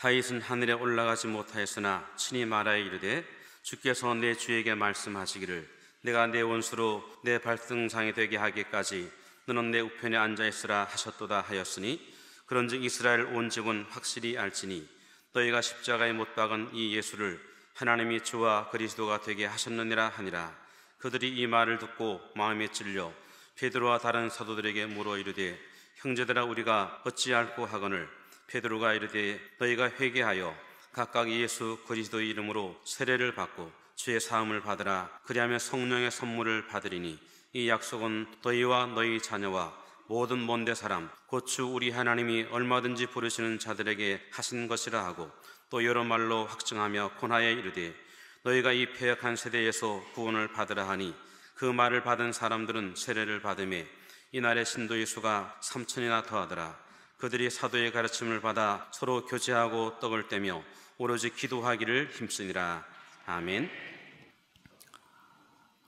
다윗은 하늘에 올라가지 못하였으나 친히 말하여 이르되 주께서 내 주에게 말씀하시기를 내가 내 원수로 내 발등상이 되게 하기까지 너는 내 우편에 앉아 있으라 하셨도다 하였으니 그런즉 이스라엘 온 집은 확실히 알지니 너희가 십자가에 못 박은 이 예수를 하나님이 주와 그리스도가 되게 하셨느니라 하니라. 그들이 이 말을 듣고 마음에 찔려 베드로와 다른 사도들에게 물어 이르되 형제들아 우리가 어찌할꼬 하거늘 베드로가 이르되 너희가 회개하여 각각 예수 그리스도의 이름으로 세례를 받고 주의 사함을 받으라. 그리하면 성령의 선물을 받으리니 이 약속은 너희와 너희 자녀와 모든 먼데 사람 곧 주 우리 하나님이 얼마든지 부르시는 자들에게 하신 것이라 하고 또 여러 말로 확증하며 권하여 이르되 너희가 이 패역한 세대에서 구원을 받으라 하니 그 말을 받은 사람들은 세례를 받으매 이날의 신도의 수가 3,000이나 더하더라. 그들이 사도의 가르침을 받아 서로 교제하고 떡을 떼며 오로지 기도하기를 힘쓰니라. 아멘.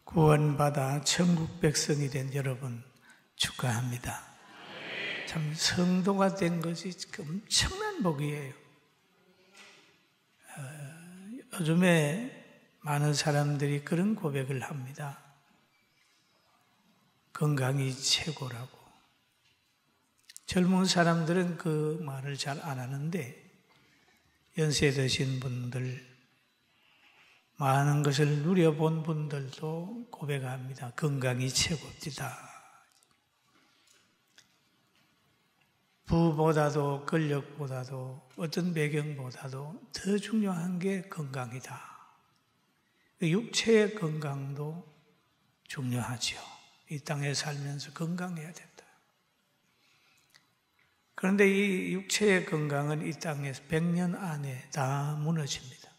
구원받아 천국 백성이 된 여러분 축하합니다. 참 성도가 된 것이 엄청난 복이에요. 요즘에 많은 사람들이 그런 고백을 합니다. 건강이 최고라고. 젊은 사람들은 그 말을 잘 안 하는데 연세 드신 분들, 많은 것을 누려본 분들도 고백합니다. 건강이 최고입니다. 부보다도 권력보다도 어떤 배경보다도 더 중요한 게 건강이다. 육체의 건강도 중요하죠. 이 땅에 살면서 건강해야 된다. 그런데 이 육체의 건강은 이 땅에서 100년 안에 다 무너집니다.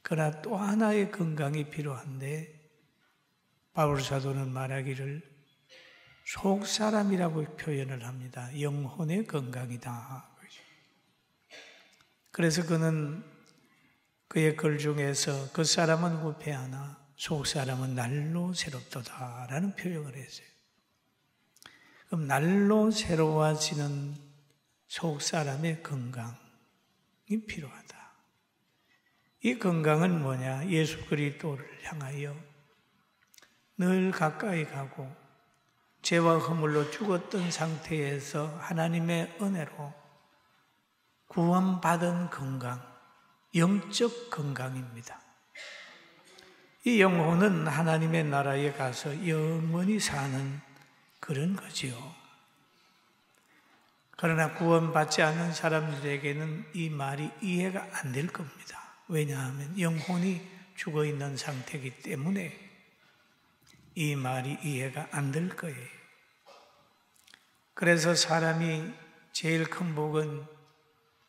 그러나 또 하나의 건강이 필요한데 바울 사도는 말하기를 속사람이라고 표현을 합니다. 영혼의 건강이다. 그래서 그는 그의 글 중에서 그 사람은 후패하나 속사람은 날로 새롭도다 라는 표현을 했어요. 그럼 날로 새로워지는 속사람의 건강이 필요하다. 이 건강은 뭐냐? 예수 그리스도를 향하여 늘 가까이 가고 죄와 허물로 죽었던 상태에서 하나님의 은혜로 구원받은 건강, 영적 건강입니다. 이 영혼은 하나님의 나라에 가서 영원히 사는 그런 거지요. 그러나 구원받지 않은 사람들에게는 이 말이 이해가 안 될 겁니다. 왜냐하면 영혼이 죽어있는 상태이기 때문에 이 말이 이해가 안 될 거예요. 그래서 사람이 제일 큰 복은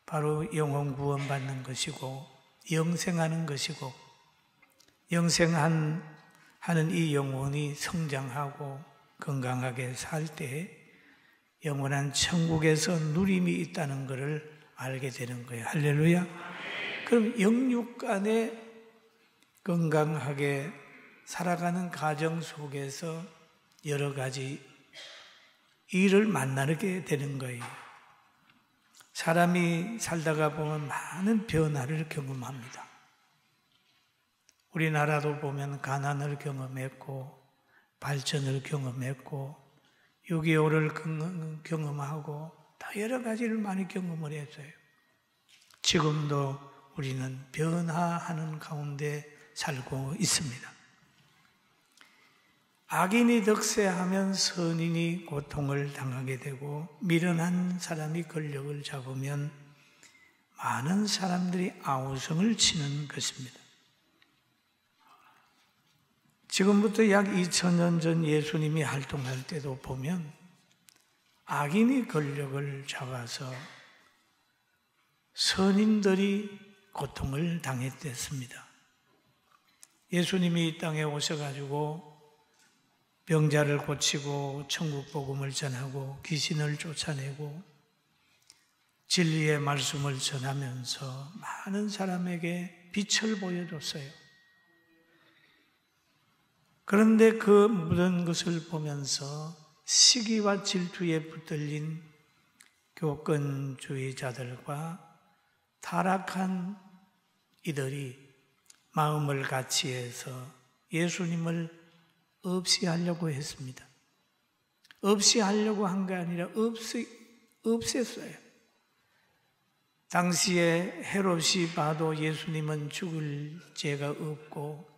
바로 영혼 구원받는 것이고 영생하는 것이고 영생하는 이 영혼이 성장하고 건강하게 살 때 영원한 천국에서 누림이 있다는 것을 알게 되는 거예요. 할렐루야. 그럼 영육 간에 건강하게 살아가는 가정 속에서 여러 가지 일을 만나게 되는 거예요. 사람이 살다가 보면 많은 변화를 경험합니다. 우리나라도 보면 가난을 경험했고 발전을 경험했고 6.25를 경험하고 다 여러 가지를 많이 경험을 했어요. 지금도 우리는 변화하는 가운데 살고 있습니다. 악인이 득세하면 선인이 고통을 당하게 되고 미련한 사람이 권력을 잡으면 많은 사람들이 아우성을 치는 것입니다. 지금부터 약 2000년 전 예수님이 활동할 때도 보면 악인이 권력을 잡아서 선인들이 고통을 당했댔습니다. 예수님이 이 땅에 오셔가지고 병자를 고치고 천국 복음을 전하고 귀신을 쫓아내고 진리의 말씀을 전하면서 많은 사람에게 빛을 보여줬어요. 그런데 그 모든 것을 보면서 시기와 질투에 붙들린 교권주의자들과 타락한 이들이 마음을 같이 해서 예수님을 없이 하려고 했습니다. 없이 하려고 한 게 아니라 없앴어요. 당시에 헤롯이 봐도 예수님은 죽을 죄가 없고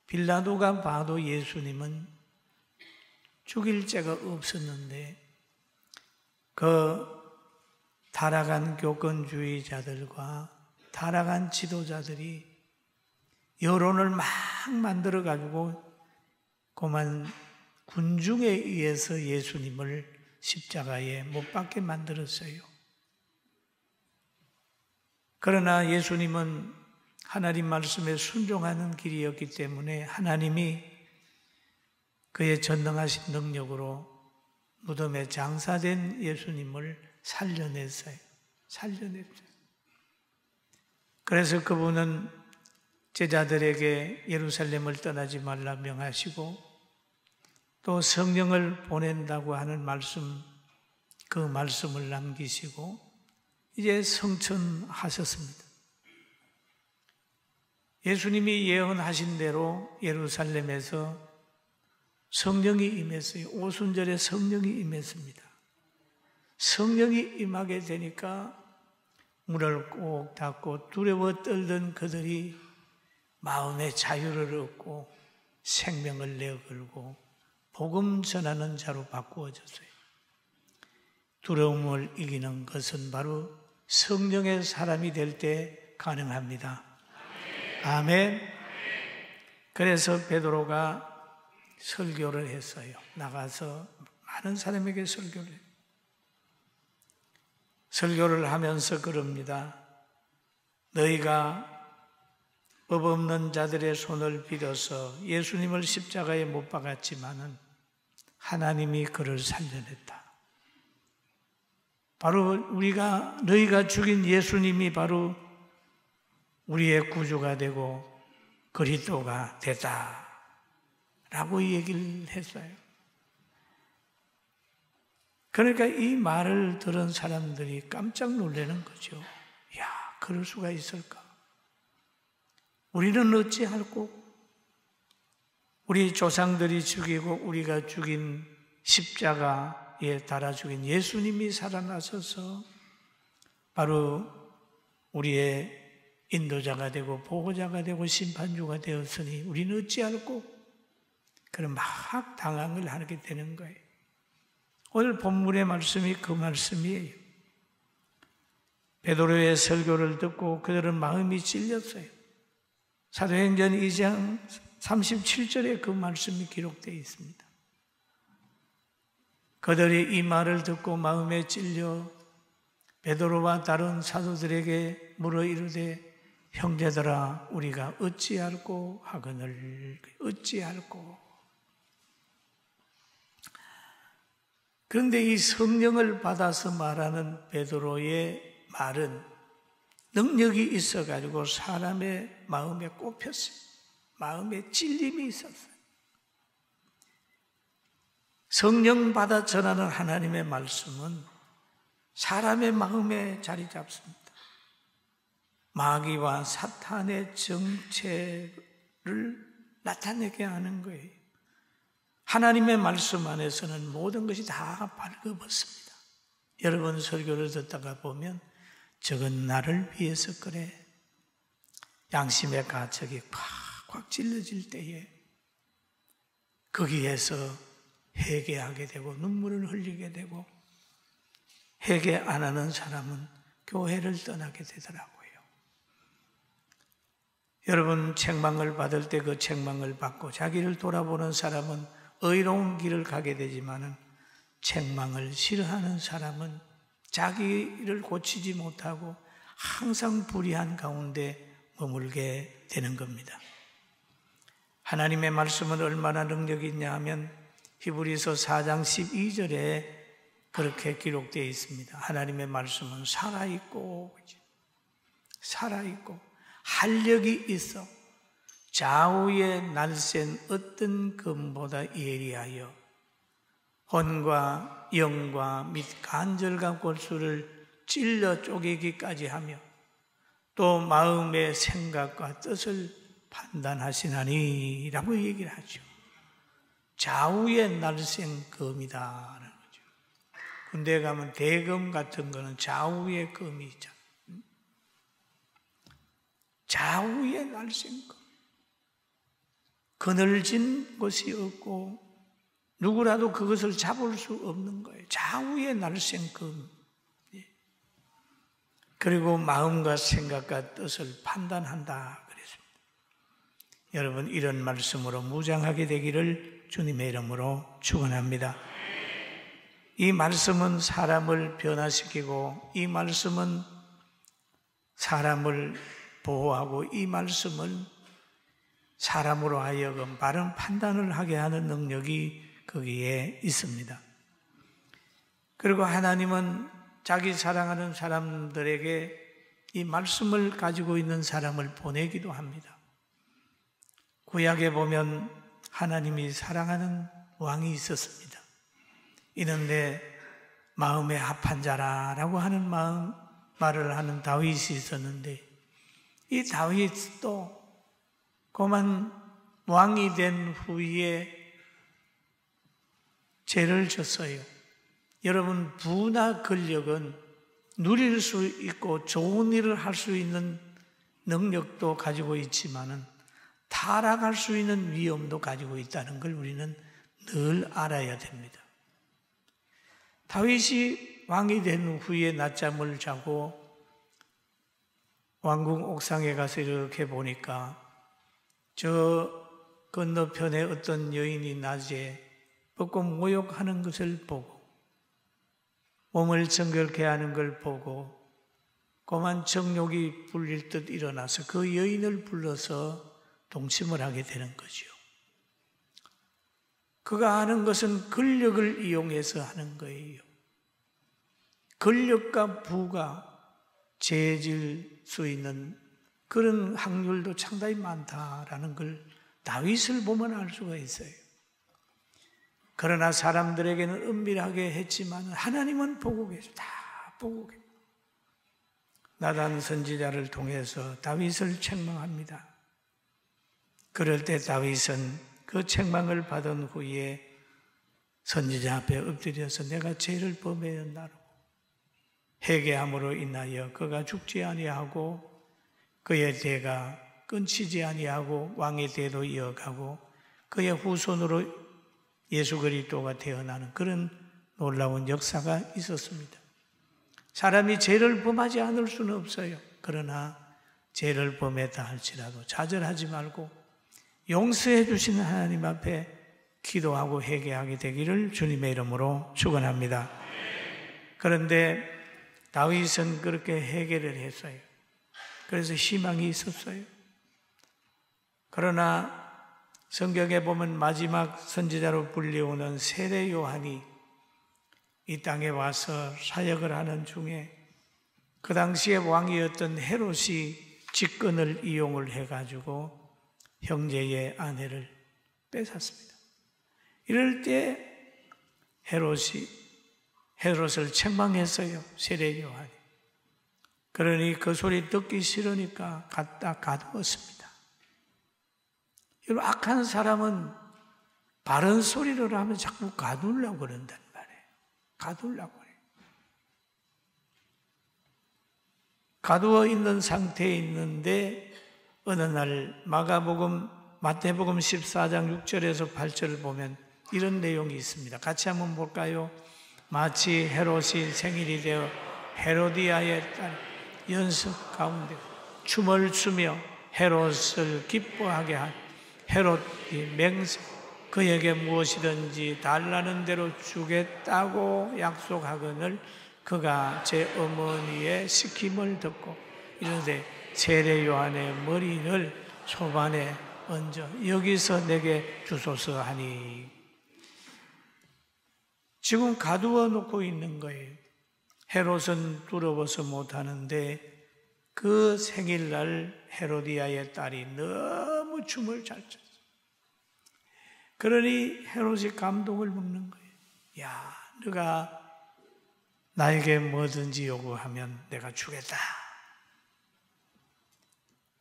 빌라도가 봐도 예수님은 죽일 죄가 없었는데 그 타락한 교권주의자들과 타락한 지도자들이 여론을 막 만들어가지고 그만 군중에 의해서 예수님을 십자가에 못 박게 만들었어요. 그러나 예수님은 하나님 말씀에 순종하는 길이었기 때문에 하나님이 그의 전능하신 능력으로 무덤에 장사된 예수님을 살려냈어요. 그래서 그분은 제자들에게 예루살렘을 떠나지 말라 명하시고 또 성령을 보낸다고 하는 말씀, 그 말씀을 남기시고 이제 성천하셨습니다. 예수님이 예언하신 대로 예루살렘에서 성령이 임했어요. 오순절에 성령이 임했습니다. 성령이 임하게 되니까 문을 꼭 닫고 두려워 떨던 그들이 마음의 자유를 얻고 생명을 내걸고 복음 전하는 자로 바꾸어졌어요. 두려움을 이기는 것은 바로 성령의 사람이 될 때 가능합니다. 아멘. 그래서 베드로가 설교를 했어요. 나가서 많은 사람에게 설교를 해요. 설교를 하면서 그럽니다. 너희가 법 없는 자들의 손을 빌어서 예수님을 십자가에 못 박았지만은 하나님이 그를 살려냈다. 바로 너희가 죽인 예수님이 바로 우리의 구주가 되고 그리스도가 됐다. 라고 얘기를 했어요. 그러니까 이 말을 들은 사람들이 깜짝 놀라는 거죠. 야, 그럴 수가 있을까? 우리는 어찌할꼬? 우리 조상들이 죽이고 우리가 죽인 십자가에 달아 죽인 예수님이 살아나셔서 바로 우리의 인도자가 되고 보호자가 되고 심판주가 되었으니 우리는 어찌할꼬? 그런 막 당황을 하게 되는 거예요. 오늘 본문의 말씀이 그 말씀이에요. 베드로의 설교를 듣고 그들은 마음이 찔렸어요. 사도행전 2장 37절에 그 말씀이 기록되어 있습니다. 그들이 이 말을 듣고 마음에 찔려 베드로와 다른 사도들에게 물어 이르되 형제들아 우리가 어찌할꼬 하거늘 어찌할꼬. 그런데 이 성령을 받아서 말하는 베드로의 말은 능력이 있어가지고 사람의 마음에 꼽혔어요. 마음에 찔림이 있었어요. 성령 받아 전하는 하나님의 말씀은 사람의 마음에 자리 잡습니다. 마귀와 사탄의 정체를 나타내게 하는 거예요. 하나님의 말씀 안에서는 모든 것이 다 발급었습니다. 여러분 설교를 듣다가 보면 저건 나를 위해서 그래. 양심의 가책이 콱콱 찔러질 때에 거기에서 회개하게 되고 눈물을 흘리게 되고 회개 안 하는 사람은 교회를 떠나게 되더라고요. 여러분 책망을 받을 때 그 책망을 받고 자기를 돌아보는 사람은 의로운 길을 가게 되지만은 책망을 싫어하는 사람은 자기를 고치지 못하고 항상 불의한 가운데 머물게 되는 겁니다. 하나님의 말씀은 얼마나 능력이 있냐 하면 히브리서 4장 12절에 그렇게 기록되어 있습니다. 하나님의 말씀은 살아있고 활력이 있어 좌우에 날쌘 어떤 검보다 예리하여 혼과 영과 및 간절과 골수를 찔러 쪼개기까지 하며 또 마음의 생각과 뜻을 판단하시나니 라고 얘기를 하죠. 좌우의 날쌘검이다. 군대에 가면 대검 같은 거는 좌우의 검이죠. 좌우의 날쌘검. 그늘진 곳이 없고 누구라도 그것을 잡을 수 없는 거예요. 좌우의 날쌘검. 그리고 마음과 생각과 뜻을 판단한다 그랬습니다. 여러분, 이런 말씀으로 무장하게 되기를 주님의 이름으로 축원합니다. 이 말씀은 사람을 변화시키고, 이 말씀은 사람을 보호하고, 이 말씀은 사람으로 하여금 바른 판단을 하게 하는 능력이 거기에 있습니다. 그리고 하나님은 자기 사랑하는 사람들에게 이 말씀을 가지고 있는 사람을 보내기도 합니다. 구약에 보면 하나님이 사랑하는 왕이 있었습니다. 이는 내 마음에 합한 자라라고 하는 말을 하는 다윗이 있었는데, 이 다윗도 그만 왕이 된 후에 죄를 졌어요. 여러분, 부나 권력은 누릴 수 있고 좋은 일을 할 수 있는 능력도 가지고 있지만은 타락할 수 있는 위험도 가지고 있다는 걸 우리는 늘 알아야 됩니다. 다윗이 왕이 된 후에 낮잠을 자고 왕궁 옥상에 가서 이렇게 보니까 저 건너편에 어떤 여인이 낮에 벚꽃 모욕하는 것을 보고 몸을 정결케 하는 걸 보고 고만 정욕이 불릴 듯 일어나서 그 여인을 불러서 동침을 하게 되는 거죠. 그가 하는 것은 권력을 이용해서 하는 거예요. 권력과 부가 죄질 수 있는 그런 확률도 상당히 많다라는 걸 다윗을 보면 알 수가 있어요. 그러나 사람들에게는 은밀하게 했지만 하나님은 보고 계셔. 다 보고 계셔. 나단 선지자를 통해서 다윗을 책망합니다. 그럴 때 다윗은 그 책망을 받은 후에 선지자 앞에 엎드려서 내가 죄를 범하였나라고 회개함으로 인하여 그가 죽지 아니하고 그의 대가 끊치지 아니하고 왕의 대도 이어가고 그의 후손으로 예수 그리스도가 태어나는 그런 놀라운 역사가 있었습니다. 사람이 죄를 범하지 않을 수는 없어요. 그러나 죄를 범했다 할지라도 좌절하지 말고 용서해 주시는 하나님 앞에 기도하고 회개하게 되기를 주님의 이름으로 축원합니다. 그런데 다윗은 그렇게 회개를 했어요. 그래서 희망이 있었어요. 그러나 성경에 보면 마지막 선지자로 불리우는 세례 요한이 이 땅에 와서 사역을 하는 중에 그 당시에 왕이었던 헤롯이 직권을 이용을 해가지고 형제의 아내를 뺏었습니다. 이럴 때 헤롯을 책망했어요. 세례 요한이. 그러니 그 소리 듣기 싫으니까 갖다 가두었습니다. 여러분, 악한 사람은 바른 소리를 하면 자꾸 가두려고 그런단 말이에요. 가두려고 그래요. 가두어 있는 상태에 있는데 어느 날 마태복음 14장 6절에서 8절을 보면 이런 내용이 있습니다. 같이 한번 볼까요? 마치 헤롯이 생일이 되어 헤로디아의 딸 연습 가운데 춤을 추며 헤롯을 기뻐하게 한 헤롯이 맹세 그에게 무엇이든지 달라는 대로 주겠다고 약속하거늘 그가 제 어머니의 시킴을 듣고 이르되 세례 요한의 머리를 소반에 얹어 여기서 내게 주소서 하니 지금 가두어 놓고 있는 거예요. 헤롯은 두려워서 못하는데 그 생일날 헤로디아의 딸이 너무 춤을 잘 췄어요. 그러니 헤롯이 감동을 먹는 거예요. 야, 네가 나에게 뭐든지 요구하면 내가 주겠다.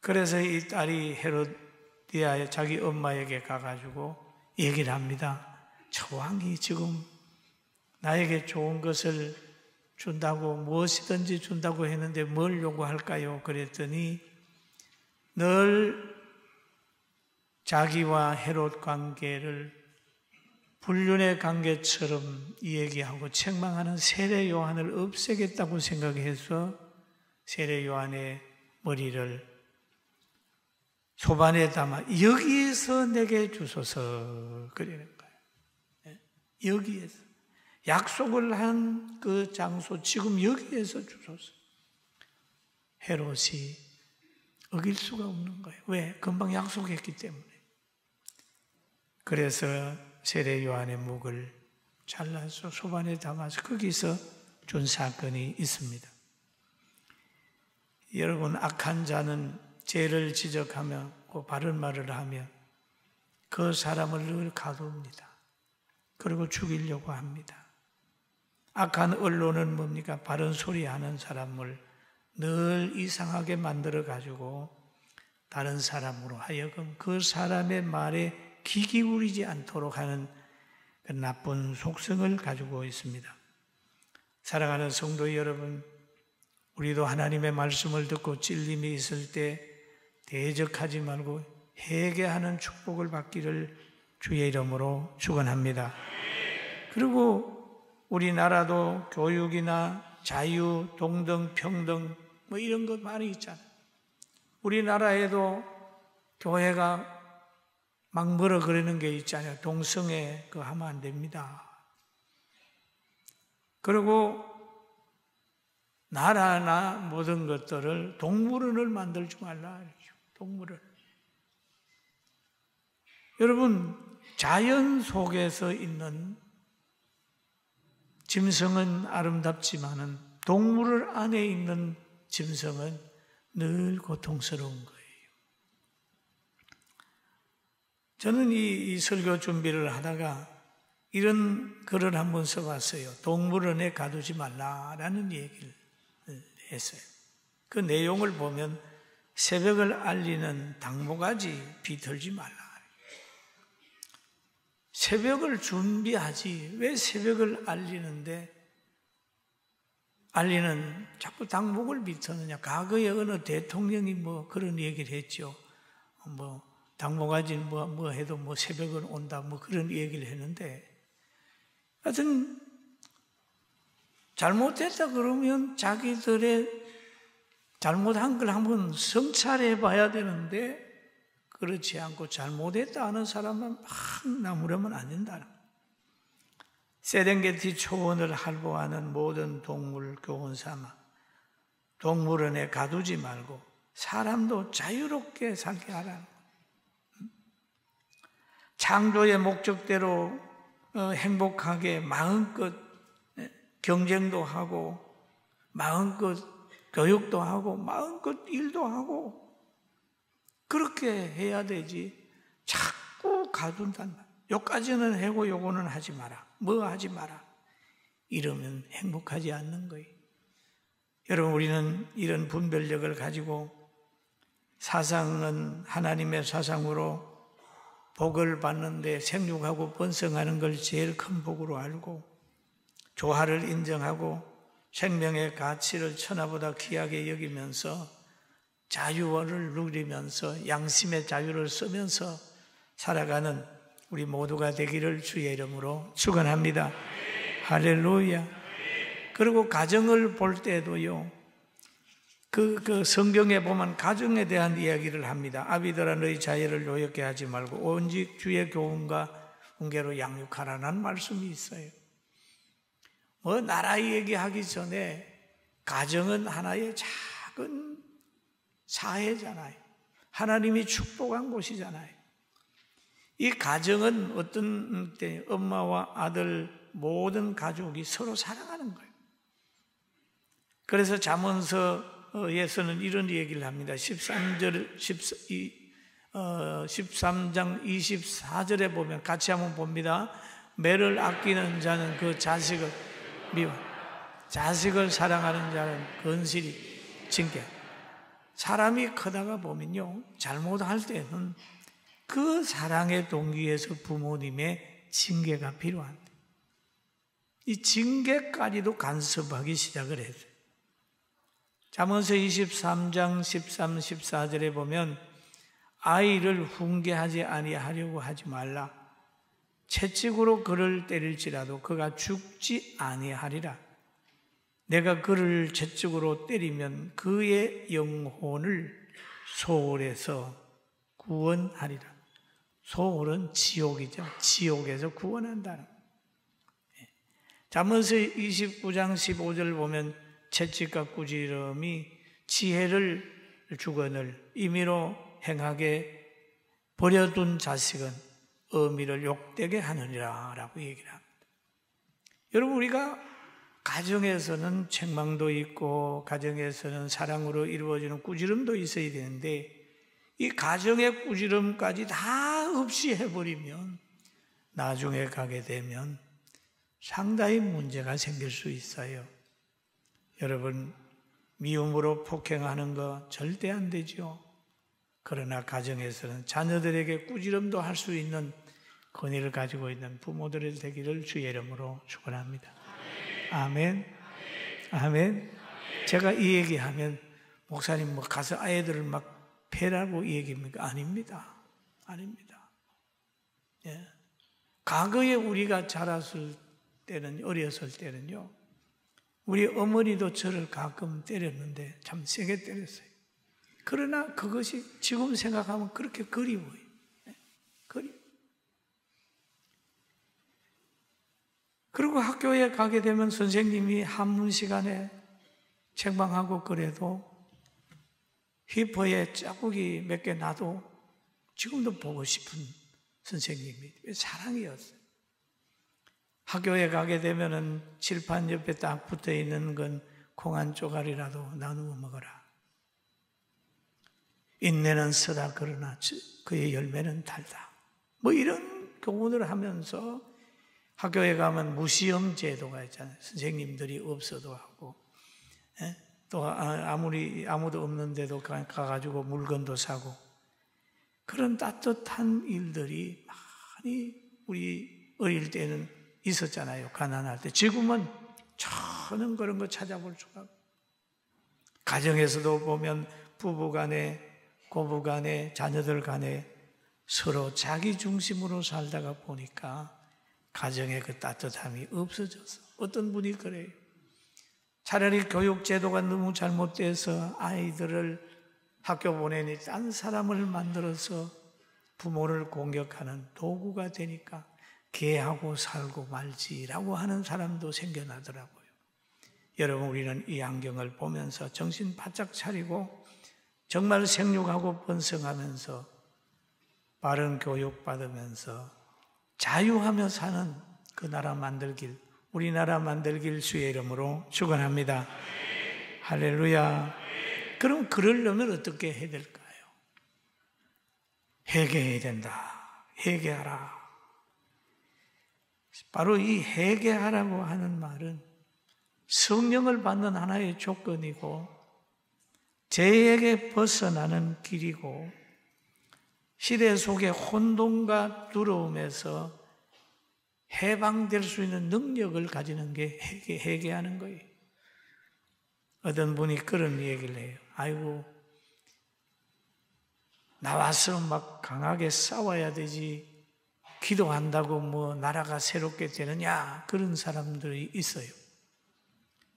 그래서 이 딸이 헤로디아의 자기 엄마에게 가가지고 얘기를 합니다. 저 왕이 지금 나에게 좋은 것을 준다고, 무엇이든지 준다고 했는데 뭘 요구할까요? 그랬더니 늘 자기와 헤롯 관계를 불륜의 관계처럼 얘기하고 책망하는 세례 요한을 없애겠다고 생각해서 세례 요한의 머리를 소반에 담아 여기에서 내게 주소서 그러는 거예요. 여기에서 약속을 한 그 장소 지금 여기에서 주소서. 헤롯이 어길 수가 없는 거예요. 왜? 금방 약속했기 때문에. 그래서 세례 요한의 목을 잘라서 소반에 담아서 거기서 준 사건이 있습니다. 여러분, 악한 자는 죄를 지적하며 바른 말을 하며 그 사람을 늘 가둡니다. 그리고 죽이려고 합니다. 악한 언론은 뭡니까? 바른 소리 하는 사람을 늘 이상하게 만들어 가지고 다른 사람으로 하여금 그 사람의 말에 귀 기울이지 않도록 하는 그 나쁜 속성을 가지고 있습니다. 사랑하는 성도 여러분, 우리도 하나님의 말씀을 듣고 찔림이 있을 때 대적하지 말고 회개하는 축복을 받기를 주의 이름으로 축원합니다. 그리고 우리나라도 교육이나 자유, 동등, 평등 뭐 이런 것 많이 있잖아요. 우리나라에도 교회가 막 뭐라 그러는 게 있잖아요. 동성애 그거 하면 안 됩니다. 그리고 나라나 모든 것들을 동물원을 만들지 말라. 동물원. 여러분, 자연 속에서 있는 짐승은 아름답지만은 동물 안에 있는 짐승은 늘 고통스러운 거예요. 저는 이 설교 준비를 하다가 이런 글을 한번 써봤어요. 동물원에 가두지 말라라는 얘기를 했어요. 그 내용을 보면 새벽을 알리는 당모가지 비틀지 말라. 새벽을 준비하지 왜 새벽을 알리는 자꾸 당목을 비트느냐. 과거에 어느 대통령이 뭐 그런 얘기를 했죠. 뭐 당모가지 뭐 해도 뭐 새벽은 온다 뭐 그런 얘기를 했는데, 하여튼 잘못했다 그러면 자기들의 잘못한 걸 한번 성찰해 봐야 되는데, 그렇지 않고 잘못했다 하는 사람은 막 나무라면 안 된다는 거예요. 세렝게티 초원을 활보하는 모든 동물 교훈 삼아 동물원에 가두지 말고 사람도 자유롭게 살게 하라는 거예요. 창조의 목적대로 행복하게 마음껏 경쟁도 하고 마음껏 교육도 하고 마음껏 일도 하고 그렇게 해야 되지. 자꾸 가둔단 말이야. 요까지는 하고 요거는 하지 마라. 뭐 하지 마라. 이러면 행복하지 않는 거예요. 여러분, 우리는 이런 분별력을 가지고 사상은 하나님의 사상으로 복을 받는데 생육하고 번성하는 걸 제일 큰 복으로 알고 조화를 인정하고 생명의 가치를 천하보다 귀하게 여기면서 자유를 누리면서 양심의 자유를 쓰면서 살아가는 우리 모두가 되기를 주의 이름으로 축원합니다. 할렐루야. 그리고 가정을 볼 때도요, 그 성경에 보면 가정에 대한 이야기를 합니다. 아비들아 너희 자녀를 노엽게 하지 말고 오직 주의 교훈과 훈계로 양육하라는 말씀이 있어요. 뭐 나라 얘기하기 전에 가정은 하나의 작은 사회잖아요. 하나님이 축복한 곳이잖아요. 이 가정은 어떤 때 엄마와 아들 모든 가족이 서로 사랑하는 거예요. 그래서 잠언서에서는 이런 얘기를 합니다. 13장 24절에 보면 같이 한번 봅니다. 매를 아끼는 자는 그 자식을 미워, 자식을 사랑하는 자는 건실히 징계. 사람이 크다가 보면요, 잘못할 때는 그 사랑의 동기에서 부모님의 징계가 필요한데, 이 징계까지도 간섭하기 시작을 했어요. 잠언서 23장 13, 14절에 보면 아이를 훈계하지 아니하려고 하지 말라. 채찍으로 그를 때릴지라도 그가 죽지 아니하리라. 내가 그를 채찍으로 때리면 그의 영혼을 소홀에서 구원하리라. 소홀은 지옥이죠. 지옥에서 구원한다는. 잠언서 29장 15절 보면 채찍과 꾸지람이 지혜를 주거늘 임의로 행하게 버려둔 자식은 어미를 욕되게 하느니라 라고 얘기를 합니다. 여러분, 우리가 가정에서는 책망도 있고 가정에서는 사랑으로 이루어지는 꾸지람도 있어야 되는데, 이 가정의 꾸지람까지 다 없이 해버리면 나중에 가게 되면 상당히 문제가 생길 수 있어요. 여러분, 미움으로 폭행하는 거 절대 안 되죠. 그러나 가정에서는 자녀들에게 꾸지람도 할 수 있는 권위를 가지고 있는 부모들이 되기를 주의 이름으로 축원합니다. 아멘. 아멘. 제가 이 얘기하면 목사님 뭐 가서 아이들을 막 패라고 이 얘기입니까? 아닙니다. 아닙니다. 예. 과거에 우리가 자랐을 때는, 어렸을 때는요, 우리 어머니도 저를 가끔 때렸는데 참 세게 때렸어요. 그러나 그것이 지금 생각하면 그렇게 그리워요. 그리워. 그리고 학교에 가게 되면 선생님이 한문 시간에 책망하고 그래도 히퍼에 자국이 몇 개 나도 지금도 보고 싶은 선생님이 사랑이었어요. 학교에 가게 되면은 칠판 옆에 딱 붙어 있는 건 콩 한 쪼가리라도 나누어 먹어라. 인내는 쓰다 그러나 그의 열매는 달다. 뭐 이런 교훈을 하면서 학교에 가면 무시험 제도가 있잖아요. 선생님들이 없어도 하고, 또 아무도 없는데도 가가지고 물건도 사고, 그런 따뜻한 일들이 많이 우리 어릴 때는 있었잖아요. 가난할 때. 지금은 저는 그런 거 찾아볼 수가 없고, 가정에서도 보면 부부 간에, 고부 간에, 자녀들 간에 서로 자기 중심으로 살다가 보니까 가정의 그 따뜻함이 없어져서, 어떤 분이 그래요. 차라리 교육 제도가 너무 잘못돼서 아이들을 학교 보내니 딴 사람을 만들어서 부모를 공격하는 도구가 되니까 개하고 살고 말지라고 하는 사람도 생겨나더라고요. 여러분, 우리는 이 안경을 보면서 정신 바짝 차리고 정말 생육하고 번성하면서 바른 교육 받으면서 자유하며 사는 그 나라 만들길, 우리나라 만들길 주의 이름으로 축원합니다. 할렐루야. 그럼 그러려면 어떻게 해야 될까요? 회개해야 된다. 회개하라. 바로 이 회개하라고 하는 말은 성령을 받는 하나의 조건이고, 죄에게 벗어나는 길이고, 시대 속의 혼돈과 두려움에서 해방될 수 있는 능력을 가지는 게 회개하는 거예요. 어떤 분이 그런 얘기를 해요. 아이고, 나와서 막 강하게 싸워야 되지, 기도한다고 뭐 나라가 새롭게 되느냐, 그런 사람들이 있어요.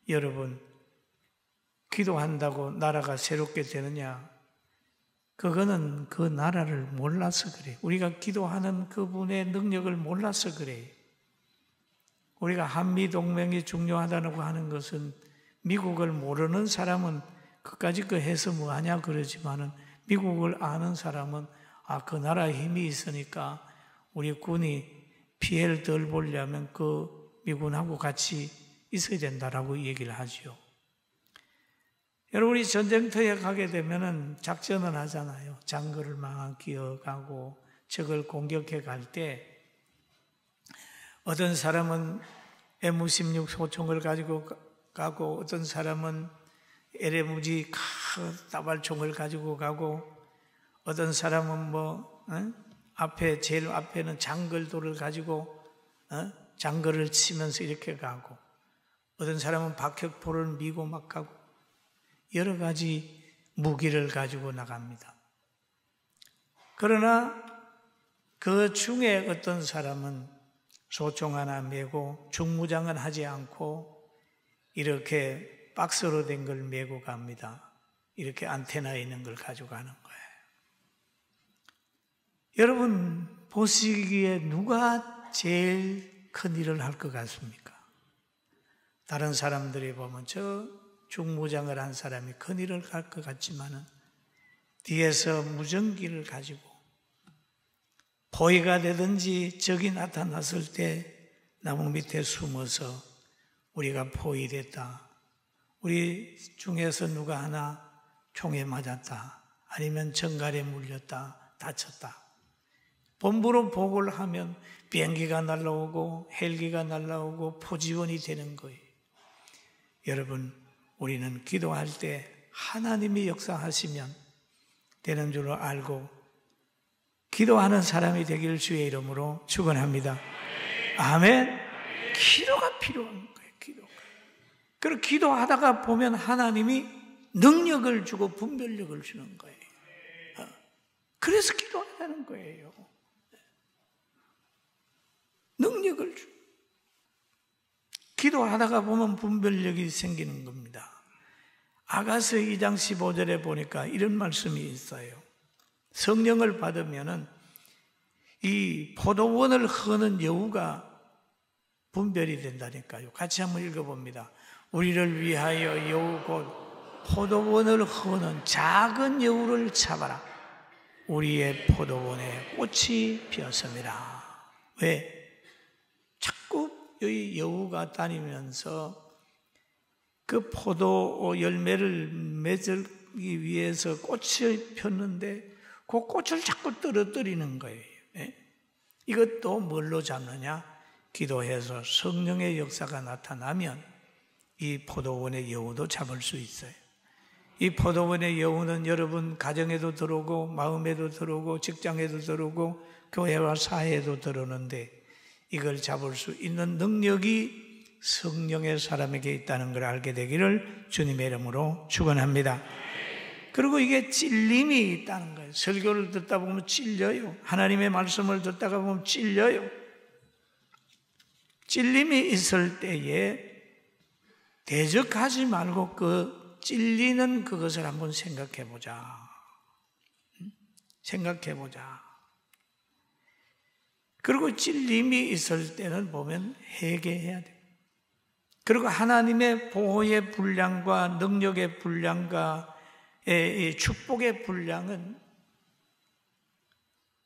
여러분, 기도한다고 나라가 새롭게 되느냐, 그거는 그 나라를 몰라서 그래요. 우리가 기도하는 그분의 능력을 몰라서 그래요. 우리가 한미동맹이 중요하다고 하는 것은 미국을 모르는 사람은 그까짓 거 해서 뭐하냐 그러지만은, 미국을 아는 사람은 그 나라에 힘이 있으니까 우리 군이 피해를 덜 보려면 그 미군하고 같이 있어야 된다라고 얘기를 하죠. 여러분, 우리 전쟁터에 가게 되면은 작전을 하잖아요. 장거를 막 기어가고 적을 공격해 갈 때 어떤 사람은 M16 소총을 가지고 가고, 어떤 사람은 LMG 따발총을 가지고 가고, 어떤 사람은 제일 앞에는 장걸도를 가지고 장걸을 치면서 이렇게 가고, 어떤 사람은 박격포를 미고 막 가고, 여러 가지 무기를 가지고 나갑니다. 그러나 그 중에 어떤 사람은 소총 하나 메고 중무장은 하지 않고 이렇게 박스로 된 걸 메고 갑니다. 이렇게 안테나 있는 걸 가져가는 거예요. 여러분 보시기에 누가 제일 큰 일을 할 것 같습니까? 다른 사람들이 보면 저 중무장을 한 사람이 큰 일을 할 것 같지만은 뒤에서 무전기를 가지고 포위가 되든지 적이 나타났을 때 나무 밑에 숨어서 우리가 포위됐다, 우리 중에서 누가 하나 총에 맞았다, 아니면 정갈에 물렸다, 다쳤다, 본부로 보고를 하면 비행기가 날아오고 헬기가 날아오고 포지원이 되는 거예요. 여러분, 우리는 기도할 때 하나님이 역사하시면 되는 줄로 알고 기도하는 사람이 되기를 주의 이름으로 축원합니다. 아멘. 기도가 필요한 거예요. 기도가. 그리고 기도하다가 보면 하나님이 능력을 주고 분별력을 주는 거예요. 그래서 기도하는 거예요. 능력을 주. 기도하다가 보면 분별력이 생기는 겁니다. 아가서 2장 15절에 보니까 이런 말씀이 있어요. 성령을 받으면은 이 포도원을 허는 여우가 분별이 된다니까요. 같이 한번 읽어봅니다. 우리를 위하여 여우 곧 포도원을 허는 작은 여우를 잡아라. 우리의 포도원에 꽃이 피었습니다. 왜? 자꾸 여기 여우가 다니면서 그 포도 열매를 맺기 위해서 꽃이 폈는데 그 꽃을 자꾸 떨어뜨리는 거예요. 이것도 뭘로 잡느냐? 기도해서 성령의 역사가 나타나면 이 포도원의 여우도 잡을 수 있어요. 이 포도원의 여우는 여러분 가정에도 들어오고 마음에도 들어오고 직장에도 들어오고 교회와 사회에도 들어오는데 이걸 잡을 수 있는 능력이 성령의 사람에게 있다는 걸 알게 되기를 주님의 이름으로 축원합니다. 그리고 이게 찔림이 있다는 거예요. 설교를 듣다 보면 찔려요. 하나님의 말씀을 듣다가 보면 찔려요. 찔림이 있을 때에 대적하지 말고 그 찔리는 그것을 한번 생각해 보자. 생각해 보자. 그리고 찔림이 있을 때는 보면 회개해야 돼요. 그리고 하나님의 보호의 분량과 능력의 분량과 축복의 분량은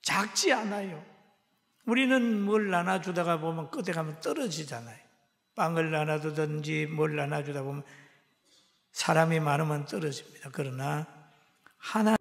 작지 않아요. 우리는 뭘 나눠주다가 보면 끝에 가면 떨어지잖아요. 빵을 나눠주든지 뭘 나눠주다 보면 사람이 많으면 떨어집니다. 그러나 하나님